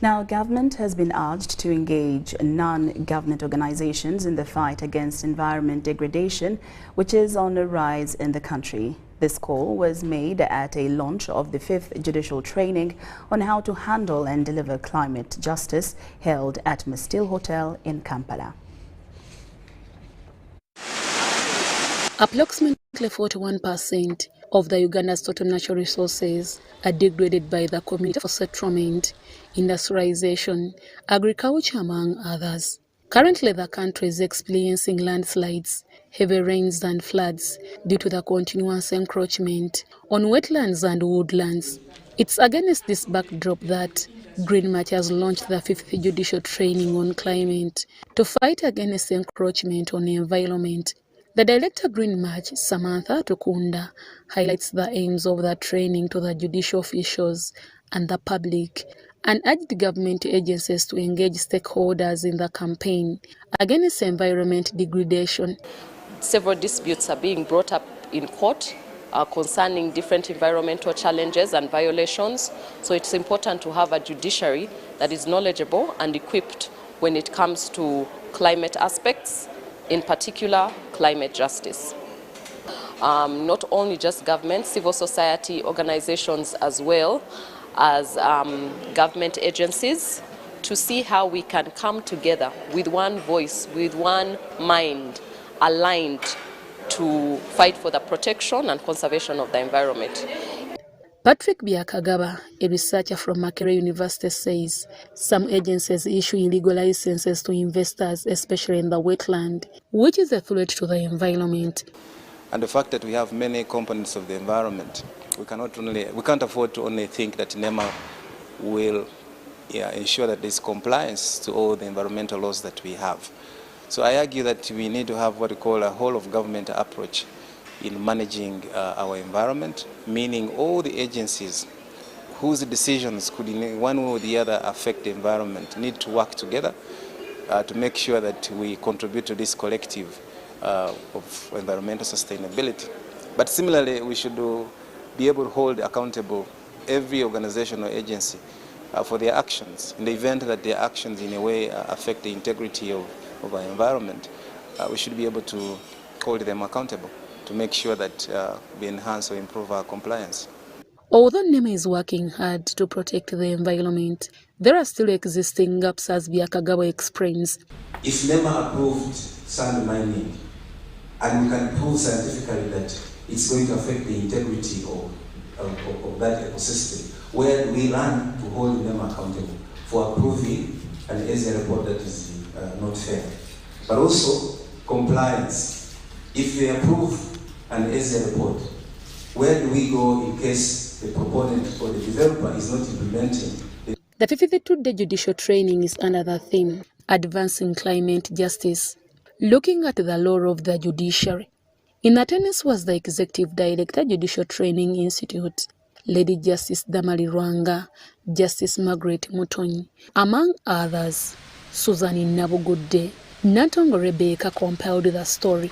Now, government has been urged to engage non-government organizations in the fight against environment degradation, which is on the rise in the country. This call was made at a launch of the Fifth Judicial Training on how to handle and deliver climate justice held at Mestil Hotel in Kampala. Approximately 41% of the Uganda's total natural resources are degraded by the community for settlement, industrialization, agriculture, among others. Currently, the country is experiencing landslides, heavy rains and floods due to the continuous encroachment on wetlands and woodlands. It's against this backdrop that Greenwatch has launched the Fifth Judicial Training on climate to fight against encroachment on the environment. The Director Greenwatch, Samantha Tukunda, highlights the aims of the training to the judicial officials and the public and urged government agencies to engage stakeholders in the campaign against environment degradation. Several disputes are being brought up in court concerning different environmental challenges and violations. So it's important to have a judiciary that is knowledgeable and equipped when it comes to climate aspects, in particular climate justice. Not only just government, civil society organizations as well as government agencies, to see how we can come together with one voice, with one mind, aligned to fight for the protection and conservation of the environment. Patrick Byakagaba, a researcher from Makerere University, says some agencies issue illegal licenses to investors, especially in the wetland, which is a threat to the environment. And the fact that we have many components of the environment, we can't afford to only think that NEMA will ensure that there's compliance to all the environmental laws that we have. So I argue that we need to have what we call a whole of government approach in managing our environment, meaning all the agencies whose decisions could in one way or the other affect the environment need to work together to make sure that we contribute to this collective of environmental sustainability. But similarly, we should be able to hold accountable every organization or agency for their actions. In the event that their actions in a way affect the integrity of our environment, we should be able to hold them accountable to make sure that we enhance or improve our compliance. Although NEMA is working hard to protect the environment, there are still existing gaps, as Byakagaba explains. If NEMA approved sand mining, and we can prove scientifically that it's going to affect the integrity of that ecosystem, where do we run to hold NEMA accountable for approving an Asia report that is not fair? But also compliance. If they approve an Asia report, where do we go in case the proponent or the developer is not implementing? The 52-day judicial training is another theme, advancing climate justice, looking at the law of the judiciary. In attendance was the Executive Director, Judicial Training Institute, Lady Justice Damali Rwanga, Justice Margaret Mutonyi, among others. Susan Nabugudde, Natongo Rebecca compiled the story.